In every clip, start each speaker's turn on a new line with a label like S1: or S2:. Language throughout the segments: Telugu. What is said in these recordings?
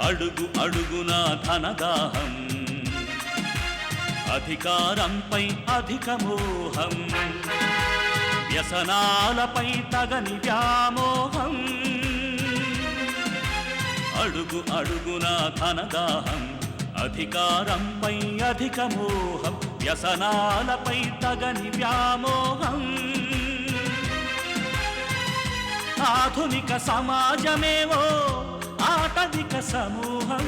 S1: అడుగు అడుగున ధనదాహం, అధికారంపై అధిక మోహం, వ్యసనాలపై తగని వ్యామోహం. అడుగు అడుగున ధనదాహం, అధికారంపై అధిక మోహం, వ్యసనాలపై తగని వ్యామోహం. ఆధునిక సమాజమేవో ఆటవిక సమూహం,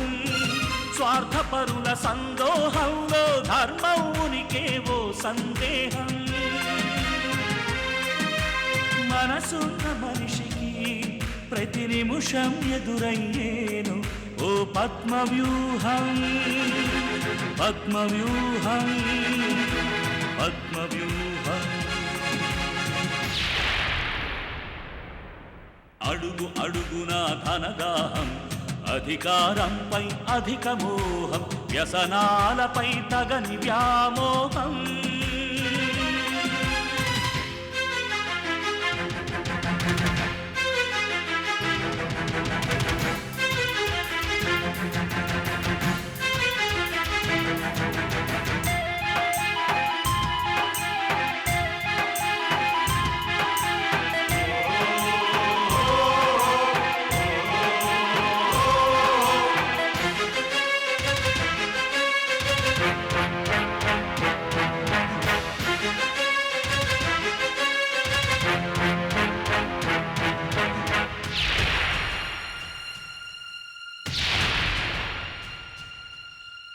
S1: స్వార్థపరుల సందోహంలో ధర్మం ఉనికేవో సందేహం. మనసున్న మనిషికి ప్రతి నిమిషం ఎదురయ్యేను ఓ పద్మవ్యూహం, పద్మవ్యూహం, పద్మవ్యూహం. అడుగు అడుగున ధనదాహం, అధికారంపై అధిక మోహం, వ్యసనాలపై తగని వ్యామోహం.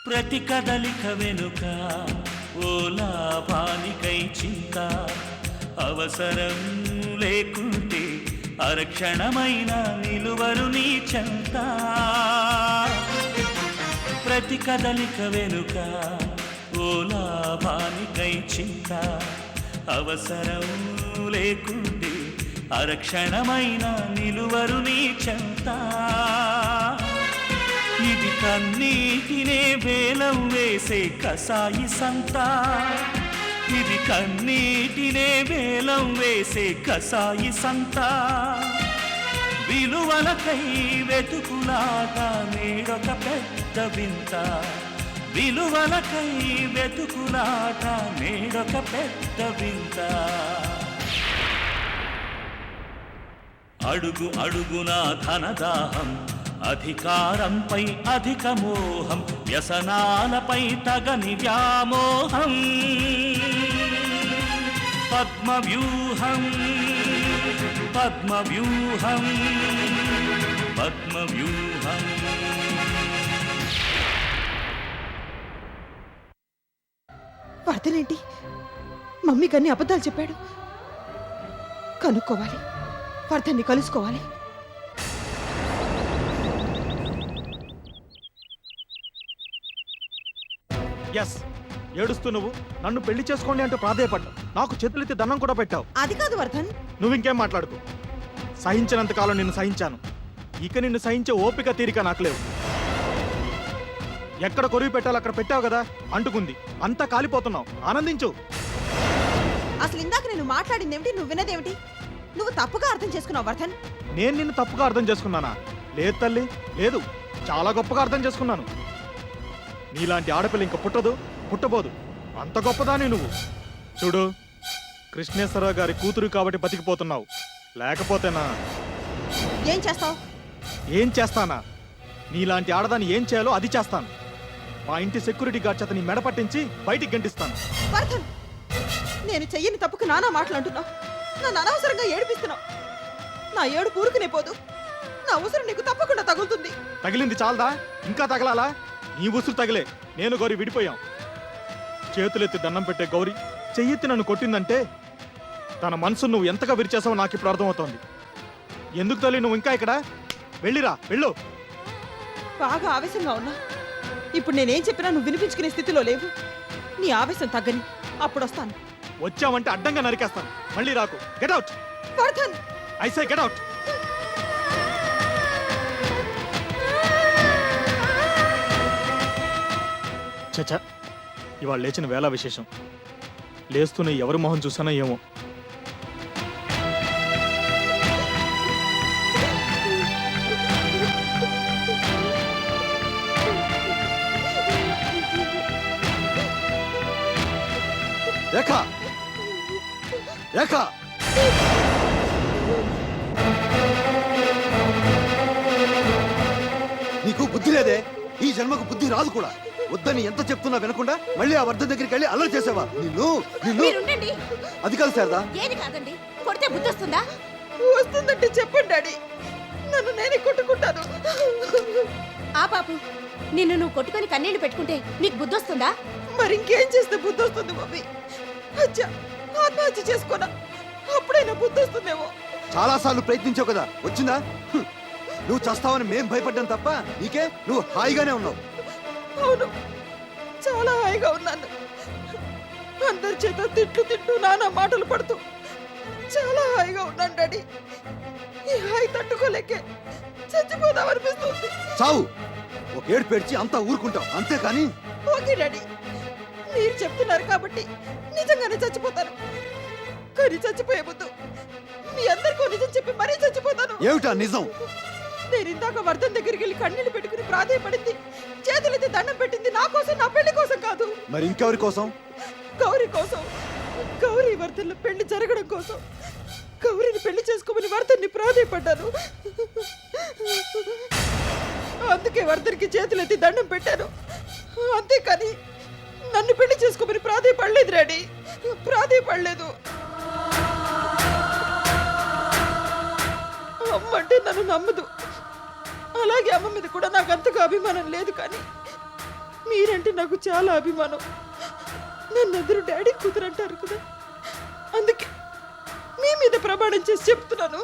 S1: ప్రతి కదలిక వెనుక ఓ లాభానికై చింత, అవసరం లేకుంటే అరక్షణమైన నిలువరు నీ చెంత. ప్రతి కదలిక వెనుక ఓ లాభానికై చింత, అవసరం లేకుంటే అరక్షణమైన నిలువరు నీ చెంత. ఇది కన్నీటినే వేలం వేసే కసాయి సంత, ఇది కన్నీటినే వేలం వేసే కసాయి సంత. విలువలకై వెతుకులాగా నేడొక పెద్ద వింత, విలువలకై వెతుకులాట నేడొక పెద్ద వింత. అడుగు అడుగున ధనదాహం, అధికారంపై అధిక మోహం, వ్యసనాలపై తగని వ్యామోహం. పద్మవ్యూహం, పద్మవ్యూహం, పద్మవ్యూహం.
S2: వర్ధనేంటి మమ్మీ కన్నీ అబద్ధాలు చెప్పాడు? కనుక్కోవాలి, వర్ధన్ని కలుసుకోవాలి.
S3: ఎస్, ఏడుస్తూ నువ్వు నన్ను పెళ్లి చేసుకోండి అంటూ ప్రాధేయపడ్డావు, నాకు చేతులెత్తి దండం కూడా పెట్టావు.
S2: అది కాదు వర్ధన్.
S3: నువ్వు ఇంకేం మాట్లాడుకో. సహించినంతకాలం నిన్ను సహించాను, ఇక నిన్ను సహించే ఓపిక తీరిక నాకు లేవు. ఎక్కడ కొరివి పెట్టాలో అక్కడ పెట్టావు కదా, అంటుకుంది, అంతా కాలిపోతున్నావు. ఆనందించు.
S2: అసలు ఇందాక నేను మాట్లాడిందేమిటి, నువ్వు విన్నదేమిటి? నువ్వు తప్పుగా అర్థం చేసుకున్నావు వర్ధన్.
S3: నేను నిన్ను తప్పుగా అర్థం చేసుకున్నానా? లేదు తల్లి, లేదు, చాలా గొప్పగా అర్థం చేసుకున్నాను. నీలాంటి ఆడపిల్ల ఇంక పుట్టదు, పుట్టబోదు. అంత గొప్పదాని నువ్వు. చూడు, కృష్ణేశ్వరరావు గారి కూతురు కాబట్టి బతికిపోతున్నావు, లేకపోతేనా?
S2: ఏం చేస్తావు?
S3: ఏం చేస్తానా? నీలాంటి ఆడదాన్ని ఏం చేయాలో అది చేస్తాను. మా ఇంటి సెక్యూరిటీ గార్డ్ చేత నీ మెడ పట్టించి బయటికి గంటిస్తాను.
S2: వర్ధన్, నేను చెయ్యని తప్పుకు నానా మాట్లాడుతున్నావు, నన్ను అనవసరంగా ఏడిపిస్తున్నావు. నా ఏడు పూరుకునే పోదు, నా ఉసురు నీకు తప్పకుండా తగులుతుంది.
S3: తగిలింది చాలదా? ఇంకా తగలాలా? నీ ఉసురు తగిలే నేను గౌరీ విడిపోయాం. చేతులెత్తి దండం పెట్టే గౌరీ చెయ్యెత్తి నన్ను కొట్టిందంటే తన మనసు నువ్వు ఎంతగా విరిచేసావో నాకు ఇప్పుడు అర్థమవుతోంది. ఎందుకు తల్లి నువ్వు ఇంకా ఇక్కడ? వెళ్ళిరా, వెళ్ళు.
S2: బాగా ఆవేశంగా ఉన్నా. ఇప్పుడు నేనేం చెప్పినా నువ్వు వినిపించుకునే స్థితిలో లేవు. నీ ఆవేశం తగ్గని అప్పుడు వస్తాను.
S3: వచ్చావంటే అడ్డంగా నరికేస్తాను. మళ్ళీ రాకు. Get out.
S2: Vardhan,
S3: I say get out. చచ్చా, ఇవాళ లేచిన వేళ విశేషం. లేస్తూనే ఎవరి మొహం చూసానో ఏమో.
S4: రేఖ రేఖ నీకు బుద్ధి లేదే, ఈ జన్మకు బుద్ధి రాదు కూడా. వద్దని ఎంత చెప్తున్నా వినకుండా మళ్ళీ ఆ వర్ధన్ దగ్గరికి వెళ్ళి అల్లరి చేసావా? నిన్ను నిన్ను
S5: మీరుండండి.
S4: అది కాదు శారదా.
S5: ఏది కాదండి, కొడితే బుద్ధి వస్తుందా?
S2: వస్తుందంటే చెప్పండి డాడీ, నన్ను నేనే కొట్టుకుంటాను.
S5: ఆ పాపు, నిన్ను నువ్వు కొట్టుకొని కన్నీళ్లు పెట్టుకుంటే నీకు బుద్ధి వస్తుందా?
S2: మరి ఇంకేం చేస్తే బుద్ధి వస్తుంది మమ్మీ? అచ్చా, ఆత్మహత్య చేసుకోనా? అప్పుడైనా బుద్ధి వస్తుందేమో.
S4: చాలా సార్లు ప్రయత్నించావు కదా, వచ్చిందా? నువ్వు చస్తావని మేం భయపడ్డాం తప్ప నీకే నువ్వు హాయిగానే ఉన్నావు.
S2: అవును, చాలా హాయిగా ఉన్నాను. అందరి చేత తిట్లు తింటూ నానా మాటలు పడుతూ చాలా హాయిగా ఉన్నాను డాడీ. ఈ హాయి తట్టుకోలేకే చచ్చిపోదామనిపిస్తుంది.
S4: చావు, ఒక ఏడు పేర్చి అంతా ఊరుకుంటావు అంతేకాని.
S2: ఓకే డాడీ, మీరు చెప్తున్నారు కాబట్టి నిజంగానే చచ్చిపోతాను. కానీ చచ్చిపోయే ముందు మీ అందరికీ నిజం చెప్పి మరీ చచ్చిపోతాను.
S4: ఏమిటా నిజం?
S2: నేను ఇందాక వర్ధన్ దగ్గరికి వెళ్ళి కన్నీళ్లు పెట్టుకుని ప్రాధేయపడింది, చేతులెత్తి దండం పెట్టింది నా కోసం, నా పెళ్లి కోసం కాదు.
S4: మరి ఇంకెవరి కోసం?
S2: గౌరీ కోసం. గౌరీ వర్ధన్ల పెళ్లి జరగడం కోసం. గౌరీని పెళ్లి చేసుకోమని వర్ధన్ని ప్రాధేయపడ్డాను. అందుకే వర్ధన్కి చేతులెత్తి దండం పెట్టాను. అంతేకాని నన్ను పెళ్లి చేసుకోమని ప్రాధేయపడలేదు డాడీ, ప్రాధేయపడలేదు. అమ్మ అంటే నన్ను నమ్మదు, అలాగే అమ్మ మీద కూడా నాకు అంతగా అభిమానం లేదు. కానీ మీరంటే నాకు చాలా అభిమానం. నన్ను అందరూ డాడీ కూతురు అంటారు కదా, అందుకే మీ మీద ప్రమాణం చేసి చెప్తున్నాను.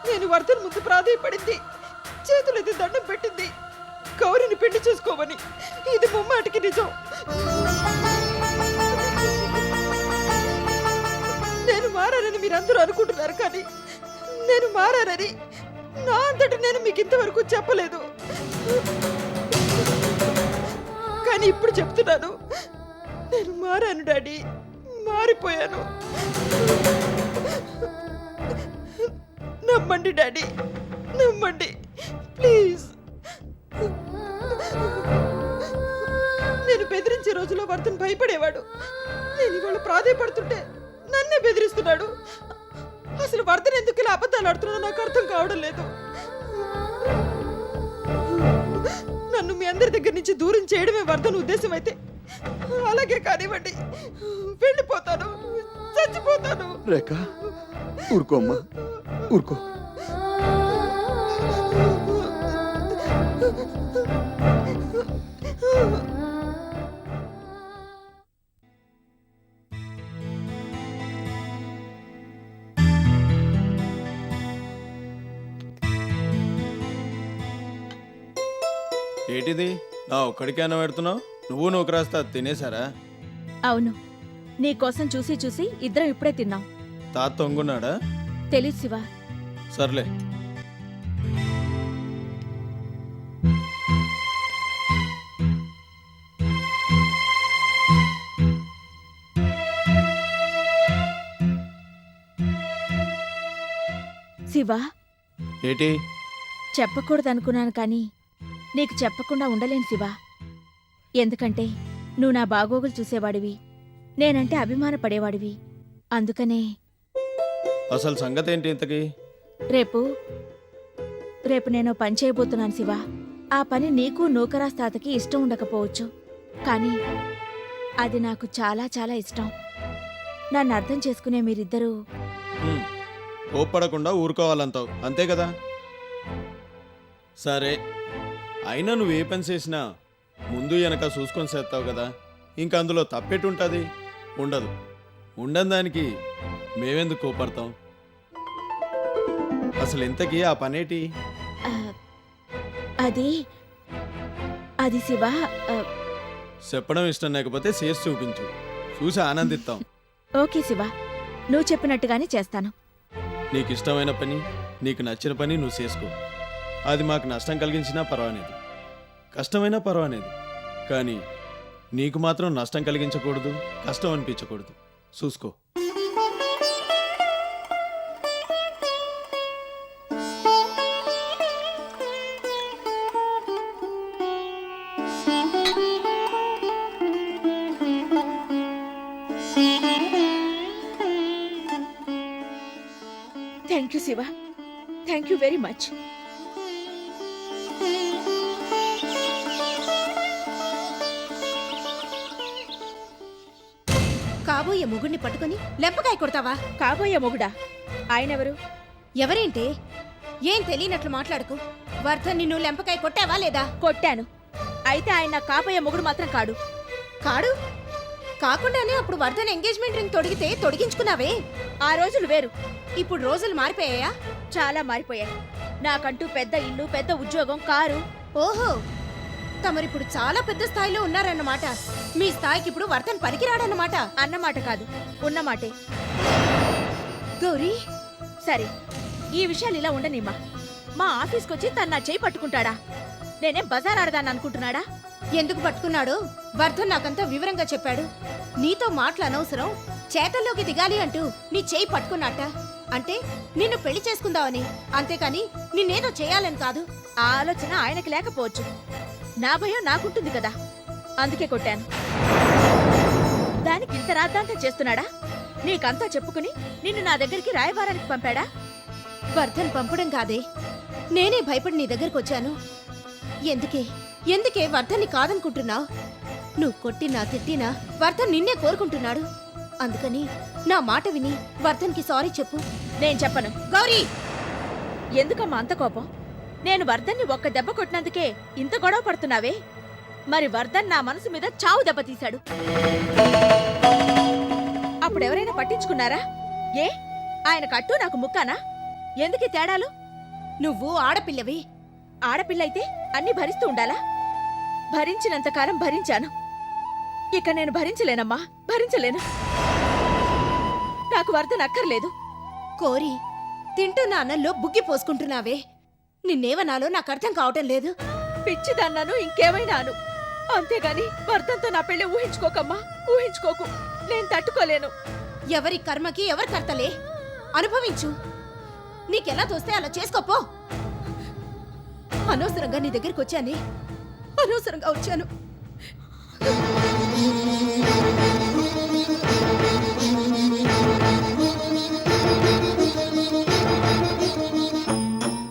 S2: నేను వర్ధన్ ముందు ప్రాధేయపడింది, చేతులెత్తి దండం పెట్టింది గౌరిని పెళ్లి చేసుకోమని. ఇది ముమ్మాటికి నిజం. నేను మారానని మీరందరూ అనుకుంటున్నారు, కానీ నేను మారానని నా అంతటి నేను మీకు ఇంతవరకు చెప్పలేదు. కానీ ఇప్పుడు చెప్తున్నాను, నేను మారాను డాడీ, మారిపోయాను. నమ్మండి డాడీ, నమ్మండి ప్లీజ్. నేను బెదిరించే రోజులో వర్ధన్ భయపడేవాడు. నేను ఇవాళ ప్రాధేయపడుతుంటే నన్నే బెదిరిస్తున్నాడు. అసలు వర్ధన్ ఎందుకు ఇలా అబద్ధాలు ఆడుతున్నాడో నాకు అర్థం కావడం లేదు. నన్ను మీ అందరి దగ్గర నుంచి దూరం చేయడమే వర్ధన్ ఉద్దేశం అయితే అలాగే కానివ్వండి, వెళ్ళిపోతాను, చచ్చిపోతాను.
S4: రేఖ ఊరుకోమ్మా, ఊరుకో.
S6: ఏంటిది నా ఒక్కడికైనా పెడుతున్నావు? నువ్వు నూకు రాస్తా తినేసారా?
S5: అవును, నీ కోసం చూసి చూసి ఇద్దరం ఇప్పుడే తిన్నాం.
S6: తాత తొంగున్నాడా?
S5: తెలీదు శివ.
S6: సర్లే.
S5: శివ,
S6: ఏంటి?
S5: చెప్పకూడదనుకున్నాను కానీ నీకు చెప్పకుండా ఉండలేను శివ. ఎందుకంటే నువ్వు నా బాగోగులు చూసేవాడివి, నేనంటే అభిమానపడేవాడివి. అందుకనే
S6: అసలు సంగతి ఏంటి ఇంతకి?
S5: రేపు నేను పని చేయబోతున్నాను శివ. ఆ పని నీకు నూకరాజ్ తాతకి ఇష్టం ఉండకపోవచ్చు, కానీ అది నాకు చాలా చాలా ఇష్టం. నన్ను అర్థం చేసుకునే మీరిద్దరూ
S6: కోప్పడకుండా ఊరుకోవాలంటావు అంతే కదా? సరే, అయినా నువ్వు ఏ పని చేసినా ముందు వెనక చూసుకొని చేస్తావు కదా, ఇంకా అందులో తప్పెట్టుంటుంది? ఉండదు. ఉండని దానికి మేమెందుకు కోపడతాం? అసలు ఇంతకీ ఆ పనేటి?
S5: ఆ, అది అది శివ,
S6: చెప్పడం ఇష్టం లేకపోతే చేసి చూపించు, చూసి ఆనందిస్తాం.
S5: ఓకే శివ, నువ్వు చెప్పినట్టుగానే చేస్తాను.
S6: నీకు ఇష్టమైన పని, నీకు నచ్చిన పని నువ్వు చేసుకో. అది మాకు నష్టం కలిగించినా పర్వాలేదు, కష్టమైనా పర్వాలేదు, కానీ నీకు మాత్రం నష్టం కలిగించకూడదు, కష్టం అనిపించకూడదు. చూసుకో.
S5: Shiva, thank you very much.
S7: కాబోయే మొగుడిని పట్టుకొని లెంపకాయ కొడతావా?
S5: కాబోయే మొగుడా? ఆయనెవరు?
S7: ఎవరేంటే? ఏం తెలియనట్లు మాట్లాడుకు. వర్ధన్ నిన్ను లెంపకాయ కొట్టావా లేదా?
S5: కొట్టాను. అయితే ఆయన నా కాబోయే మొగుడు మాత్రం కాడు.
S7: కాడు కాకుండానే అప్పుడు వర్ధన్ ఎంగేజ్మెంట్ రింగ్ తొడిగితే తొడిగించుకున్నావే.
S5: ఆ రోజులు వేరు.
S7: ఇప్పుడు రోజులు మారిపోయాయా?
S5: చాలా మారిపోయాయి. నాకంటూ పెద్ద ఇల్లు, పెద్ద ఉద్యోగం, కారు.
S7: ఓహో, తమరిప్పుడు చాలా పెద్ద స్థాయిలో ఉన్నారన్నమాట. మీ స్థాయికి ఇప్పుడు వర్ధన్ పనికిరాడన్నమాట.
S5: అన్నమాట కాదు, ఉన్నమాటే.
S7: గౌరీ,
S5: సరే, ఈ విషయాలు ఇలా ఉండనిమ్మా. మా ఆఫీస్కొచ్చి తను నా చేయి పట్టుకుంటాడా? నేనేం బజార్ ఆడదాన్ని అనుకుంటున్నాడా?
S7: ఎందుకు పట్టుకున్నాడో వర్ధన్ నాకంతా వివరంగా చెప్పాడు. నీతో మాటలు అనవసరం, చేతల్లోకి దిగాలి అంటూ నీ చేయి పట్టుకున్నట్ట. అంటే నిన్ను పెళ్లి చేసుకుందావని, అంతేకాని నిన్నేదో చేయాలని కాదు.
S5: ఆ ఆలోచన ఆయనకి లేకపోవచ్చు. నా భయం నాకుంటుంది కదా, అందుకే కొట్టాను. దానికి ఇంత రాద్దాంతం చేస్తున్నాడా? నీకంతా చెప్పుకుని నిన్ను నా దగ్గరికి రాయబారానికి పంపాడా?
S7: వర్ధన్ పంపడం కాదే, నేనే భయపడి నీ దగ్గరకు వచ్చాను. ఎందుకే వర్ధన్ని కాదనుకుంటున్నావు? నువ్వు కొట్టినా తిట్టినా వర్ధన్ నిన్నే కోరుకుంటున్నాడు. అందుకని నా మాట విని వర్ధన్కి సారీ చెప్పు.
S5: నేను చెప్పను.
S7: గౌరీ,
S5: ఎందుకమ్మా అంత కోపం? నేను వర్ధన్ని ఒక్క దెబ్బ కొట్టినందుకే ఇంత గొడవ పడుతున్నావే? మరి వర్ధన్ నా మనసు మీద చావు దెబ్బ తీశాడు. అప్పుడెవరైనా పట్టించుకున్నారా? ఏ ఆయన కట్టు నాకు ముక్కానా? ఎందుకీ తేడాలు?
S7: నువ్వు ఆడపిల్లవి.
S5: ఆడపిల్లయితే అన్ని భరిస్తూ ఉండాలా? భరించినంతకాలం భరించాను. ఇక నేను భరించలేనమ్మా, భరించలేను. నాకు వర్ధన్ అక్కర్లేదు.
S7: కోరి తింటున్న అన్నంలో బుగ్గి పోసుకుంటున్నావే. నిన్నేమనాలో నాకు అర్థం కావటం లేదు.
S5: పిచ్చిదన్నాను, ఇంకేమైనాను. అంతేగాని వర్ధన్తో నా పెళ్లి ఊహించుకోకమ్మా, ఊహించుకోకు. నేను తట్టుకోలేను.
S7: ఎవరి కర్మకి ఎవరి కర్తలే, అనుభవించు. నీకెలా తోస్తే అలా చేసుకోపో. అనవసరంగా నీ దగ్గరికి వచ్చానే, అనవసరంగా వచ్చాను.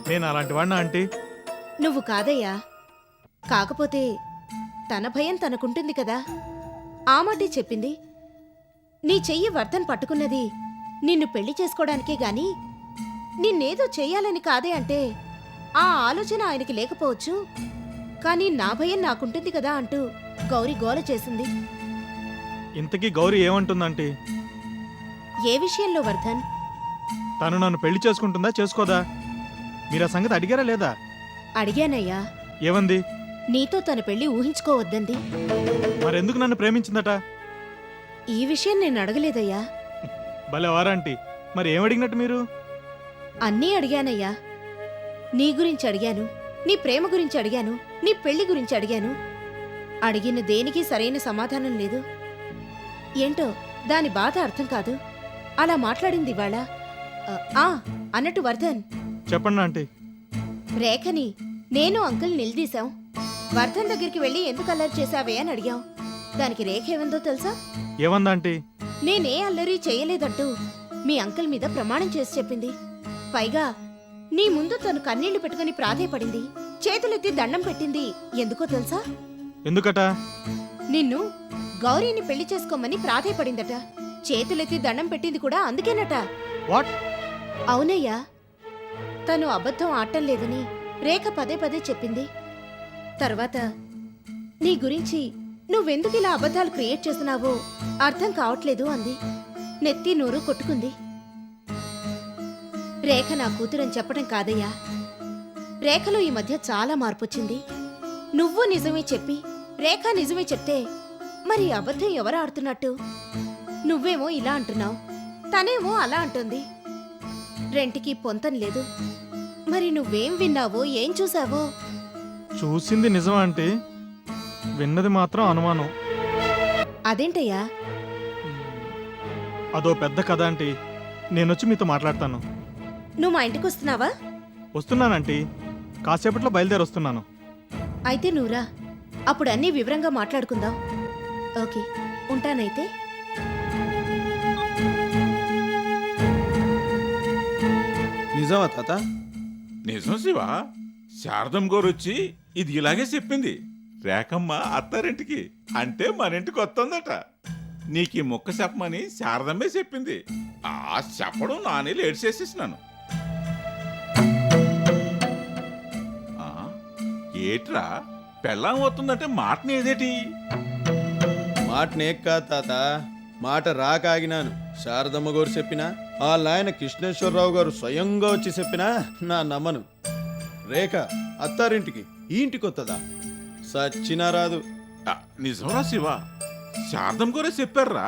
S3: నేను అలాంటి వాడినా ఆంటీ?
S7: నువ్వు కాదయ్యా. కాకపోతే తన భయం తనకుంటుంది కదా, ఆ మాటే చెప్పింది. నీ చెయ్యి వర్ధన్ పట్టుకున్నది నిన్ను పెళ్లి చేసుకోవడానికే గాని నిన్నేదో చెయ్యాలని కాదే. అంటే ఆ ఆలోచన ఆయనకి లేకపోవచ్చు, కానీ నా భయం నాకుంటుంది కదా అంటూ గౌరీ గోల చేసింది.
S3: ఇంతకీ గౌరీ ఏమంటుందంటీ?
S7: ఏ విషయంలో వర్ధన్?
S3: తను నన్ను పెళ్లి చేసుకుంటుందా, చేసుకోదా? మీరు ఆ సంగతి అడిగారా లేదా?
S7: అడిగానయ్యా.
S3: ఏమంది?
S7: నీతో తన పెళ్లి ఊహించుకోవద్దంది.
S3: మరెందుకు నన్ను ప్రేమించిందట?
S7: ఈ విషయం నేను అడగలేదయ్యా.
S3: భలే వారాంటీ. మరి ఏం అడిగినట్టు మీరు?
S7: అన్నీ అడిగానయ్యా. నీ గురించి అడిగాను, నీ ప్రేమ గురించి అడిగాను, నీ పెళ్లి గురించి అడిగాను. అడిగిన దేనికి సరైన సమాధానం లేదు. ఏంటో దాని బాధ అర్థం కాదు. అలా మాట్లాడింది ఇవాళ. అన్నట్టు వర్ధన్,
S3: చెప్పండి ఆంటీ.
S7: రేఖని నేను అంకుల్ నిలదీశాం. వర్ధన్ దగ్గరికి వెళ్ళి ఎందుకు అల్లరి చేశావే అని అడిగాం. దానికి రేఖ ఏమందో తెలుసా?
S3: ఏమందాంటీ?
S7: నేనే అల్లరి చేయలేదంటూ మీ అంకుల్ మీద ప్రమాణం చేసి చెప్పింది. పైగా నీ ముందు తను కన్నీళ్లు పెట్టుకుని ప్రాధేయపడింది, చేతులెత్తి దండం పెట్టింది. ఎందుకో తెలుసా?
S3: ఎందుకట?
S7: నిన్ను గౌరీని పెళ్లి చేసుకోమని ప్రాధేయపడిందట. చేతులెత్తి దండం పెట్టింది కూడా అందుకేనట.
S3: వాట్?
S7: అవునయ్యా. తను అబద్ధం ఆడటం లేదని రేఖ పదే పదే చెప్పింది. తర్వాత నీ గురించి నువ్వెందుకు ఇలా అబద్ధాలు క్రియేట్ చేస్తున్నావో అర్థం కావట్లేదు అంది. నెత్తి నోరు కొట్టుకుంది. రేఖ నా కూతురని చెప్పడం కాదయ్యా. రేఖలో ఈ మధ్య చాలా మార్పొచ్చింది. నువ్వు నిజమే చెప్పి రేఖ నిజమే చెప్తే మరి అబద్ధం ఎవరు ఆడుతున్నట్టు? నువ్వేమో ఇలా అంటున్నావు, తనేమో అలా అంటుంది. రెంటికి పొంతం లేదు. మరి నువ్వేం విన్నావో, ఏం చూసావో?
S3: చూసింది నిజమా అంటే విన్నది మాత్రం అనుమానం.
S7: అదేంటయ్యా?
S3: అదో పెద్ద కథ ఆంటీ. నేనొచ్చి మీతో మాట్లాడతాను.
S7: నువ్వు మా ఇంటికి వస్తున్నావా?
S3: వస్తున్నానంటీ. కాసేపట్లో బయలుదేరి వస్తున్నాను.
S7: అయితే నువ్వురా, అప్పుడు అన్నీ వివరంగా మాట్లాడుకుందాం. ఓకే, ఉంటానైతే.
S6: నిజమా తాత?
S8: నిజం శివ, శారదం గారు వచ్చి ఇది ఇలాగే చెప్పింది. రేఖమ్మ అత్తారింటికి అంటే మన ఇంటికి వస్తుందట. నీకు ఈ మొక్క చెప్పమని శారదమ్మే చెప్పింది. ఆ చెప్పడం నానే లేట్ చేసేసినాను. ఆ, ఏట్రా పెళ్ళాం వస్తుందంటే మాటని ఏదేటి?
S6: మాట నేక్ కాదు తాత, మాట రాకాగినాను. శారదమ్మ గారు చెప్పినా, వాళ్ళ ఆయన కృష్ణేశ్వరరావు గారు స్వయంగా వచ్చి చెప్పినా నా నమ్మను. రేఖ అత్తారింటికి ఈ ఇంటికి వస్తుందా? సచ్చినా రాదు.
S8: ఆ, నిజంరా శివ, శారదం గారే చెప్పారా?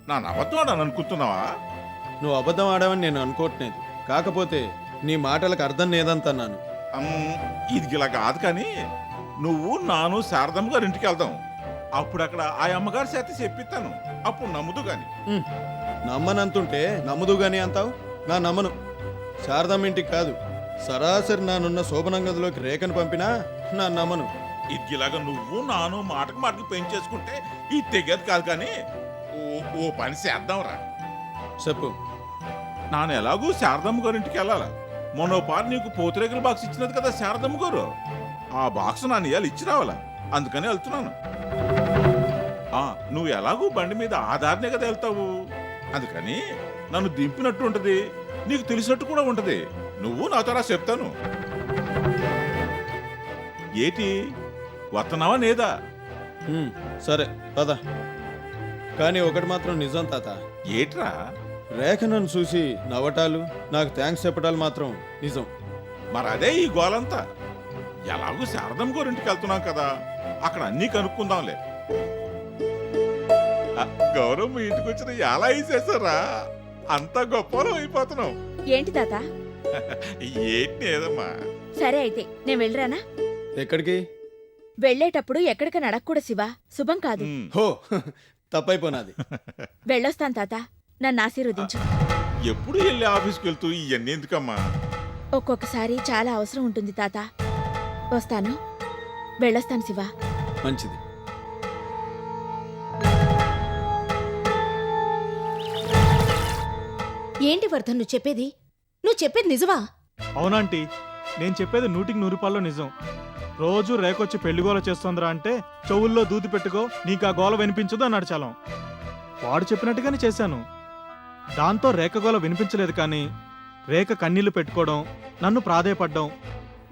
S8: నా అబద్ధం ఆడాను అనుకుంటున్నావా?
S6: నువ్వు అబద్ధం ఆడావని నేను అనుకోవట్లేదు. కాకపోతే నీ మాటలకు అర్థం లేదంతన్నాను.
S8: ఇది ఇలా కాదు కానీ, నువ్వు నాను శారదమ్మ గారి ఇంటికి వెళ్దాం. అప్పుడు అక్కడ ఆ అమ్మగారి చేత చెప్పిస్తాను. అప్పుడు నమ్ముదు గాని.
S6: నమ్మనంతుంటే నమ్ముదు గాని అంటావు? నా నమ్మను. శారదమ్మ ఇంటికి కాదు, సరాసరి నానున్న శోభనంగదిలోకి రేఖను పంపినా నా నమ్మను.
S8: ఇదిలాగా నువ్వు నాను మాటకు మాటకు పెంచేసుకుంటే ఇది తెగేది కాదు కానీ, ఓ పని చేద్దాంరా.
S6: చెప్పు.
S8: నాను ఎలాగూ శారదమ్మ గారి ఇంటికి వెళ్ళాలా. మొన్నోపారి నీకు పోతురేగుల బాక్స్ ఇచ్చినది కదా శారదమ్మ గారు. ఆ బాక్స్ నాన్న ఇవాళ ఇచ్చి రావాలా, అందుకని వెళ్తున్నాను. నువ్వు ఎలాగూ బండి మీద ఆధారనే కదా వెళ్తావు, అందుకని నన్ను దింపినట్టు ఉంటది, నీకు తెలిసినట్టు కూడా ఉంటది. నువ్వు నాతో రా చెప్తాను. ఏటి వస్తున్నావా నేదా?
S6: సరే పద. కానీ ఒకటి మాత్రం నిజం తాత.
S8: ఏట్రా?
S6: రేఖ నన్ను చూసి నవ్వటాలు, నాకు థ్యాంక్స్ చెప్పటాలు మాత్రం నిజం.
S8: మరి అదే ఈ గోలంతా. ఎలాగూ శారదమ్మ గారింటికి వెళ్తున్నాం కదా, అక్కడ అన్నీ కనుక్కుందాంలే. గౌరవ్ మీ ఇంటికి వచ్చిన ఎలా వేసేసారా? అంత గొప్పలో అయిపోతున్నావు.
S5: ఏంటి తాత?
S8: ఏంటి ఏదమ్మా?
S5: సరే అయితే నేను వెళ్ళరానా?
S6: ఎక్కడికి?
S5: వెళ్ళేటప్పుడు ఎక్కడికని అడగకూడదు శివ, శుభం కాదు.
S6: హో, తప్పైపోనాది.
S5: వెళ్ళొస్తాను తాత, నన్ను ఆశీర్వదించు.
S8: ఎప్పుడు వెళ్ళి ఆఫీస్కి వెళ్తూ ఇవన్నీ ఎందుకమ్మా?
S5: ఒక్కొక్కసారి చాలా అవసరం ఉంటుంది తాత. వస్తాను, వెళ్ళొస్తాను శివ.
S6: మంచిది.
S7: ఏంటి వర్ధన్ నువ్వు చెప్పేది? నువ్వు చెప్పేది నిజమా?
S3: అవునాంటీ, నేను చెప్పేది 100% నిజం. రోజు రేకొచ్చి పెళ్లి గోల చేస్తోందిరా అంటే చెవుల్లో దూది పెట్టుకో, నీకు ఆ గోల వినిపించదు అన్నాడు చలం. వాడు చెప్పినట్టుగానే చేశాను. దాంతో రేఖ గోల వినిపించలేదు, కానీ రేఖ కన్నీళ్లు పెట్టుకోవడం, నన్ను ప్రాధేయపడ్డం,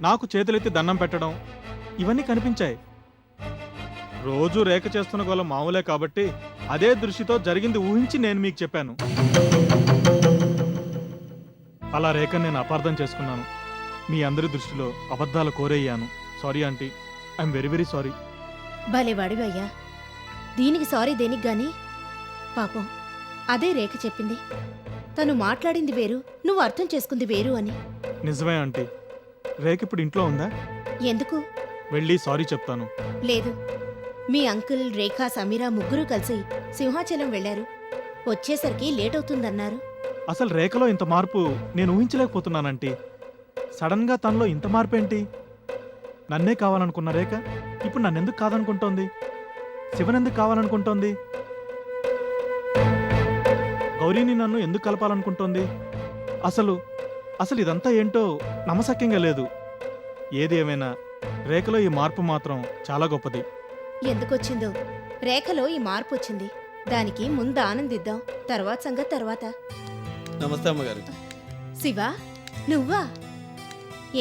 S3: నాకు చేతులెత్తి దండం పెట్టడం, ఇవన్నీ కనిపించాయి. రోజు రేఖ చేస్తున్న గోల మామూలే కాబట్టి అదే దృష్టితో జరిగింది ఊహించి నేను మీకు చెప్పాను. అలా రేఖను నేను అపార్థం చేసుకున్నాను. మీ అందరి దృష్టిలో అబద్ధాలు కోరయ్యాను. Sorry aunty, I'm very very sorry.
S7: భలేవాడివయ్యా, దీనికి సారీ దేనికి గాని? పాపం అదే రేఖ చెప్పింది. తను మాట్లాడింది వేరు, నువ్వు అర్థం చేసుకుంది వేరు అని.
S3: నిజమే ఆంటీ. రేఖ ఇప్పుడు ఇంట్లో ఉందా?
S7: ఎందుకు?
S3: వెళ్ళి సారీ చెప్తాను.
S7: లేదు, మీ అంకుల్, రేఖ, సమీరా ముగ్గురు కలిసి సింహాచలం వెళ్లారు. వచ్చేసరికి లేట్ అవుతుందన్నారు.
S3: అసలు రేఖలో ఇంత మార్పు నేను ఊహించలేకపోతున్నానంటీ. సడన్ గా తనలో ఇంత మార్పు ఏంటి? నన్నే కావాలనుకున్న రేఖ ఇప్పుడు నన్నెందుకు కాదనుకుంటోంది? శివనెందుకు కావాలనుకుంటోంది? గౌరీని నన్ను ఎందుకు కలపాలనుకుంటోంది? అసలు అసలు ఇదంతా ఏంటో నమ్మశక్యంగా లేదు. ఏది ఏమైనా రేఖలో ఈ మార్పు మాత్రం చాలా గొప్పది.
S7: ఎందుకొచ్చిందో రేఖలో ఈ మార్పు వచ్చింది. దానికి ముందు ఆనందిద్దాం, తర్వాత సంగతి తర్వాత.
S6: నమస్తే అమ్మగారు.
S7: శివ, నువ్వా?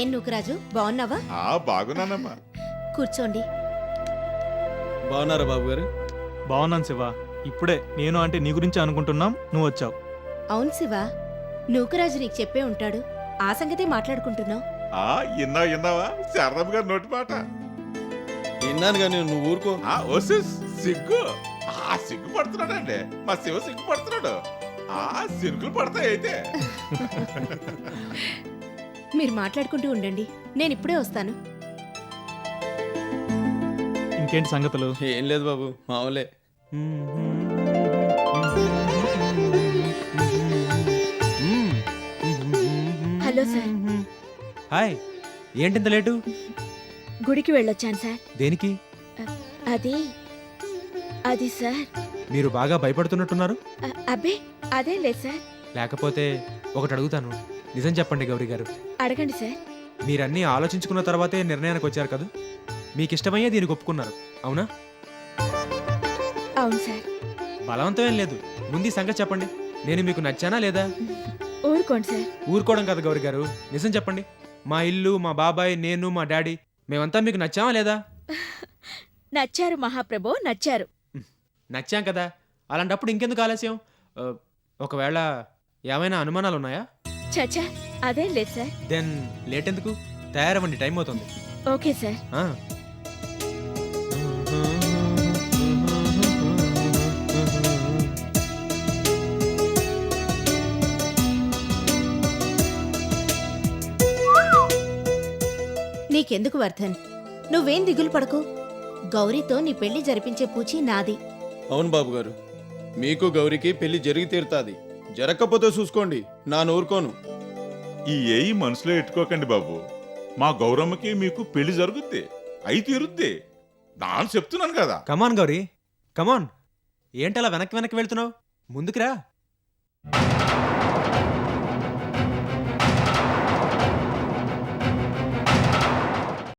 S7: ఏం నూకరాజు, బాగున్నావా?
S8: బాగున్నానమ్మా.
S7: కూర్చోండి.
S6: బాగున్నారా బాబు గారు?
S3: బాగున్నాను శివ. ఇప్పుడే నేను అంటే నీ గురించి అనుకుంటున్నాం, నువ్వు వచ్చావు.
S7: అవును శివ, నూకరాజు నీకు చెప్పే ఉంటాడు. ఆ సంగతే మాట్లాడుకుంటున్నాం.
S8: విన్నావా శారదమ్మ గారి నోటి మాట?
S6: విన్నాను కానీ నువ్వు ఊరుకో.
S8: సిగ్గు సిగ్గు పడుతున్నాడండి మా శివ, సిగ్గు పడుతున్నాడు. సిగ్గులు పడతాయి అయితే.
S7: మీరు మాట్లాడుకుంటూ ఉండండి, నేను ఇప్పుడే వస్తాను.
S3: ఇంకేంటి సంగతులు?
S6: ఏం లేదు బాబు, మామూలే.
S5: Hello sir.
S9: హాయ్, ఏంటింత లేటు?
S5: గుడికి వెళ్ళొచ్చాను సార్.
S9: దేనికి?
S5: అది సార్.
S9: మీరు బాగా భయపడుతున్నట్టున్నారు.
S5: అబ్బే అదేం లేదు సార్.
S9: లేకపోతే ఒకటి అడుగుతాను, నిజం చెప్పండి గౌరీ గారు.
S5: అడగండి సార్.
S9: మీరన్నీ ఆలోచించుకున్న తర్వాతే నిర్ణయానికి వచ్చారు కదా? మీకు ఇష్టమయ్యే దీనికి ఒప్పుకున్నారు, అవునా?
S5: అవును సార్.
S9: బలవంతం ఏం లేదు. ముందు ఈ సంగతి చెప్పండి. నేను మీకు నచ్చానా లేదా?
S5: ఊరుకోండి సార్.
S9: ఊరుకోవడం కదా గౌరీ గారు, నిజం చెప్పండి. మా ఇల్లు, మా బాబాయ్, నేను, మా డాడీ మేమంతా మీకు నచ్చామా లేదా?
S5: నచ్చారు మహాప్రభో, నచ్చారు.
S9: నచ్చాం కదా, అలాంటప్పుడు ఇంకెందుకు ఆలస్యం? ఒకవేళ ఏమైనా అనుమానాలు ఉన్నాయా?
S5: చచ్చా, అదేం లేదు సార్.
S9: దెన్ లేట్ ఎందుకు? తయారవ్వండి, టైం అవుతుంది.
S5: Okay sir.
S9: ఆ.
S7: నీకెందుకు వర్ధన్, నువ్వేం దిగులు పడకు. గౌరీతో నీ పెళ్లి జరిపించే పూచి నాది.
S6: అవును బాబు గారు, మీకు గౌరికి పెళ్లి జరిగి తీరుతాది. జరగకపోతే చూసుకోండి, నా నూరుకోను.
S8: ఈ ఏయి మనసులో ఎట్టుకోకండి బాబు. మా గౌరమ్మకి మీకు పెళ్లి జరుగుద్ది, అయి తీరుద్ది. నాను చెప్తున్నాను కదా.
S9: కమాన్ గౌరీ, కమాన్. ఏంటలా వెనక్కి వెనక్కి వెళ్తున్నావు? ముందుకురా.